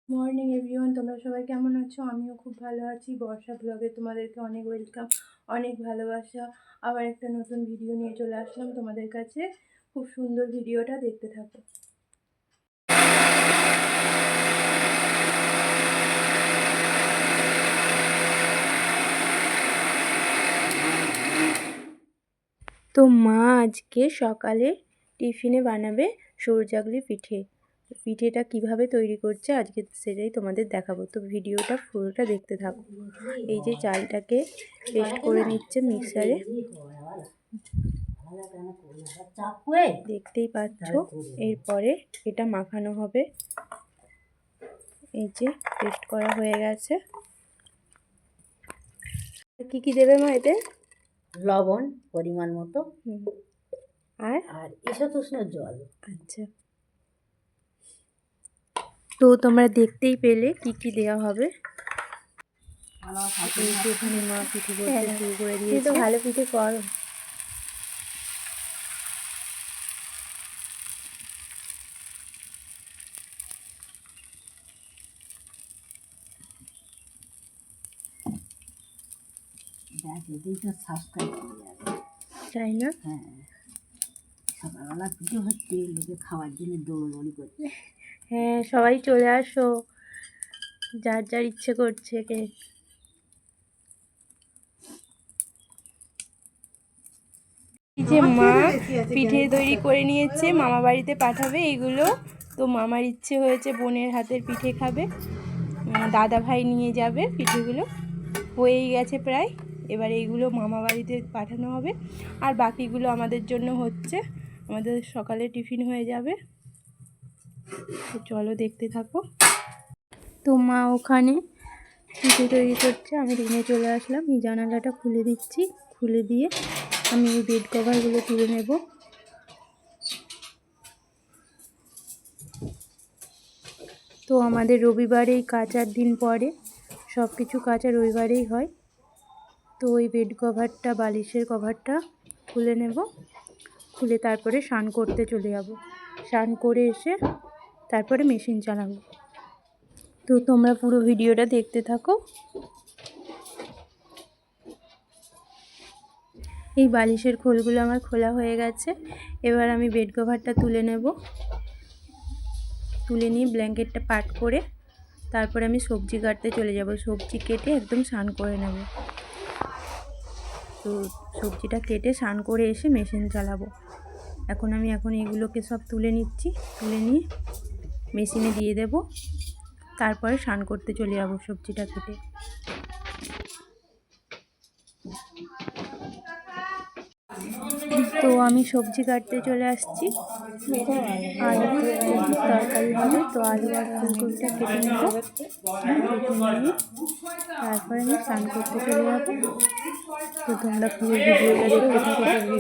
Morning everyone, তোমরা সবাই কেমন আছো? আমিও খুব ভালো আছি। বর্ষা ব্লগে তোমাদেরকে অনেক ওয়েলকাম, অনেক ভালোবাসা। আবার একটা নতুন ভিডিও নিয়ে চলে আসলাম তোমাদের কাছে। খুব সুন্দর ভিডিওটা দেখতে থাকো। তো মা আজকে সকালে টিফিনে বানাবে সরজাগলি পিঠেটা কিভাবে তৈরি করছে আজকে সেটাই তোমাদের দেখাবো। তো ভিডিওটা পুরোটা দেখতে থাকো। এই যে চালটাকে পেস্ট করে নিচ্ছে মিক্সারে, দেখতেই পাচ্ছ। এরপরে এটা মাখানো হবে। এই যে পেস্ট করা হয়ে গেছে। কি কি দেবে মা এতে? লবণ পরিমাণ মতো, আর ঈষৎ উষ্ণ জল। আচ্ছা, তো তোমরা দেখতেই পেলে কি কি দেওয়া হবে। এই যে এখানে মা পিঠে করতে শুরু করে দিয়েছে। তো ভালো পিঠে করো। তাই না? হ্যাঁ, সকালবেলা পিঠে হচ্ছে, লোকে খাওয়ার জন্য দৌড়দৌড়ি করছে। হ্যাঁ, সবাই চলে আসো, যার যার ইচ্ছে করছে। এই যে মা পিঠে তৈরি করে নিয়েছে, মামা বাড়িতে পাঠাবে এগুলো। তো মামার ইচ্ছে হয়েছে বোনের হাতের পিঠে খাবে, দাদা ভাই নিয়ে যাবে পিঠেগুলো। হয়েই গেছে প্রায়। এবার এইগুলো মামা বাড়িতে পাঠানো হবে, আর বাকিগুলো আমাদের জন্য হচ্ছে। আমাদের সকালে টিফিন হয়ে যাবে। তো চলো দেখতে থাকো। তো মা ওখানে পিঠে তৈরি করছে, আমি রুমে চলে আসলাম। এই জানালাটা খুলে দিচ্ছি, খুলে দিয়ে আমি এই বেড কভারগুলো তুলে নেব। তো আমাদের রবিবারেই কাচার দিন পড়ে, সব কিছু কাচা রবিবারেই হয়। তো ওই বেড কভারটা, বালিশের কভারটা খুলে নেব। খুলে তারপরে স্নান করতে চলে যাব। স্নান করে এসে তারপরে মেশিন চালাবো। তো তোমরা পুরো ভিডিওটা দেখতে থাকো। এই বালিশের খোলগুলো আমার খোলা হয়ে গেছে। এবার আমি বেড কভারটা তুলে নেব। তুলে নিয়ে ব্ল্যাঙ্কেটটা পাট করে তারপরে আমি সবজি কাটতে চলে যাব। সবজি কেটে একদম স্নান করে নেব। তো সবজিটা কেটে স্নান করে এসে মেশিন চালাবো। এখন এগুলোকে সব তুলে নিচ্ছি। তুলে নিয়ে মেশিনে দিয়ে দেব। তারপরে স্নান করতে চলে যাব সবজিটা কেটে। তো আমি সবজি কাটতে চলে আসছি। আলু তরকারি হবে, তো আলু আর ফুলকপিটা কেটে নেব। কেটে নিয়ে তারপরে আমি স্নান করতে চলে যাবো। তো তোমরা পুরো ভিডিওটা দেখতে থাকো।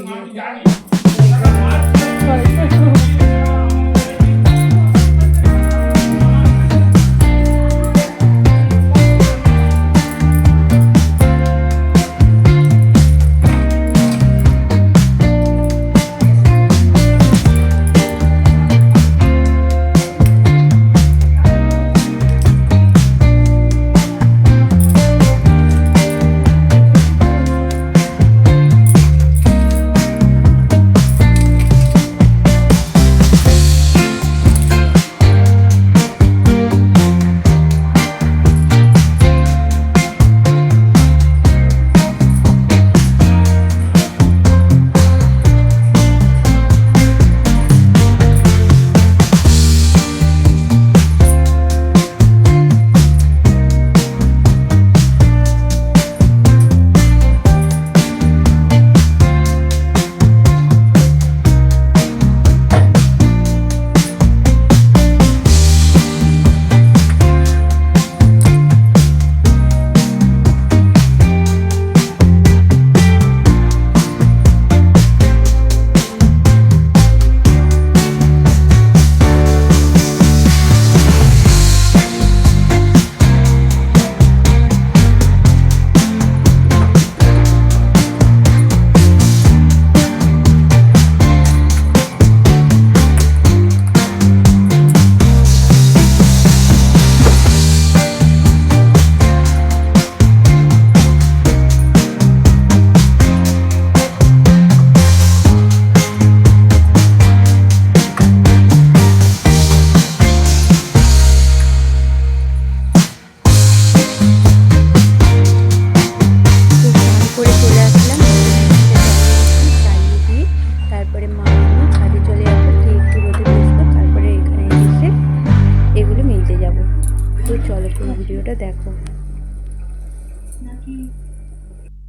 তো চলো পুরো ভিডিওটা দেখো।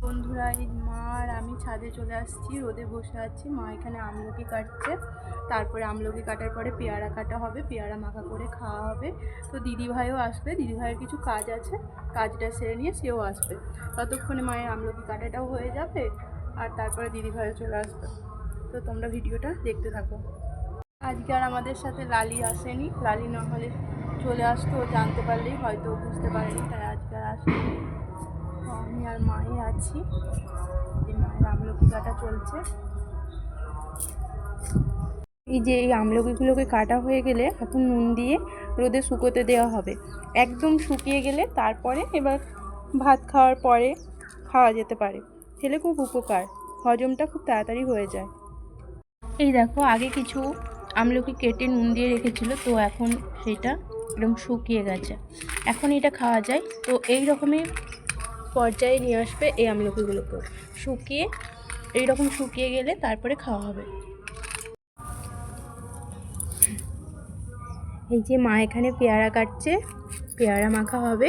বন্ধুরা, এই মা আর আমি ছাদে চলে আসছি, রোদে বসে আছি। মা এখানে আমলকি কাটছে, তারপরে আমলকি কাটার পরে পেয়ারা কাটা হবে, পেয়ারা মাখা করে খাওয়া হবে। তো দিদিভাইও আসবে, দিদিভাইয়ের কিছু কাজ আছে, কাজটা সেরে নিয়ে সেও আসবে। ততক্ষণে মায়ের আমলকি কাটাটাও হয়ে যাবে, আর তারপরে দিদিভাইও চলে আসবে। তো তোমরা ভিডিওটা দেখতে থাকো। আজকে আর আমাদের সাথে লালি আসেনি, লালি না হলে চলে আসতো, ও জানতে পারলেই হয়তো বুঝতে পারেনি, তাই আজকে আর আসেনি। তো আমি আর মাই আছি, এই মায়ের আমলকি কাটা চলছে। এই যে এই আমলকিগুলোকে কাটা হয়ে গেলে এখন নুন দিয়ে রোদে শুকোতে দেওয়া হবে। একদম শুকিয়ে গেলে তারপরে এবার ভাত খাওয়ার পরে খাওয়া যেতে পারে, খেলে খুব উপকার, হজমটা খুব তাড়াতাড়ি হয়ে যায়। এই দেখো, আগে কিছু আমলকি কেটে নুন দিয়ে রেখেছিল, তো এখন সেটা একদম শুকিয়ে গেছে, এখন এটা খাওয়া যায়। তো এই রকমের পর্যায়ে নিয়ে আসবে এই আমলকিগুলোকে, শুকিয়ে এইরকম শুকিয়ে গেলে তারপরে খাওয়া হবে। এই যে মা এখানে পেয়ারা কাটছে, পেয়ারা মাখা হবে।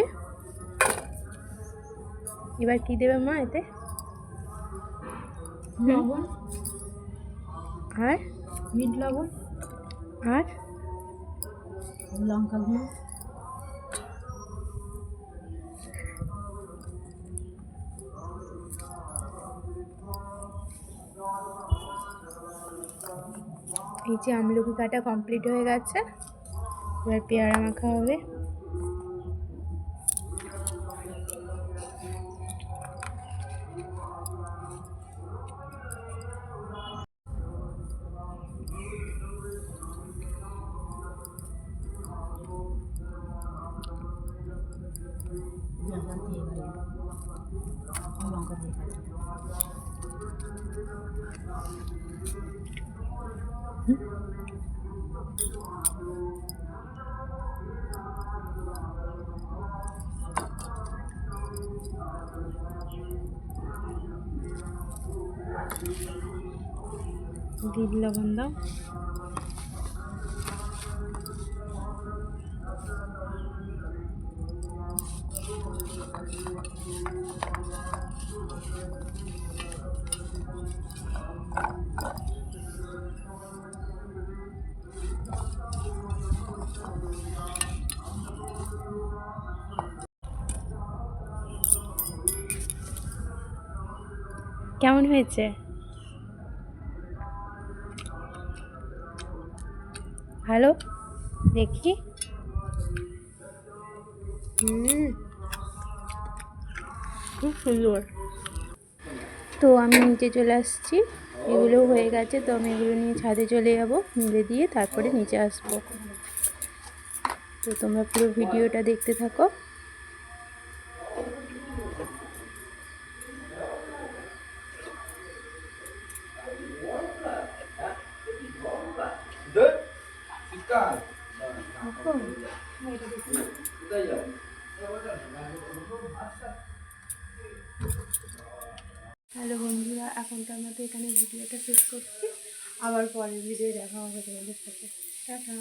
এবার কি দেবে মা এতে? লবণ, আর বিট লবণ, আর লঙ্কা গুঁড়ো। এই যে আমলকি কাটা কমপ্লিট হয়ে গেছে, এবার পেয়ারা মাখা হবে। লঙ্কা দিয়ে বিট লবণ দাও। কেমন হয়েছে? ভালো, দেখি। খুব সুন্দর। তো আমি নিচে চলে আসছি, এগুলো হয়ে গেছে, তো আমি এগুলো নিয়ে ছাদে চলে যাব, মিলে দিয়ে তারপরে নিচে আসবো। তো তোমরা পুরো ভিডিওটা দেখতে থাকো। হ্যালো বন্ধুরা, এখন তো আমরা তো এখানে ভিডিওটা শেষ করছি, আবার পরের ভিডিও দেখা হবে তোমাদের সাথে। টাটা।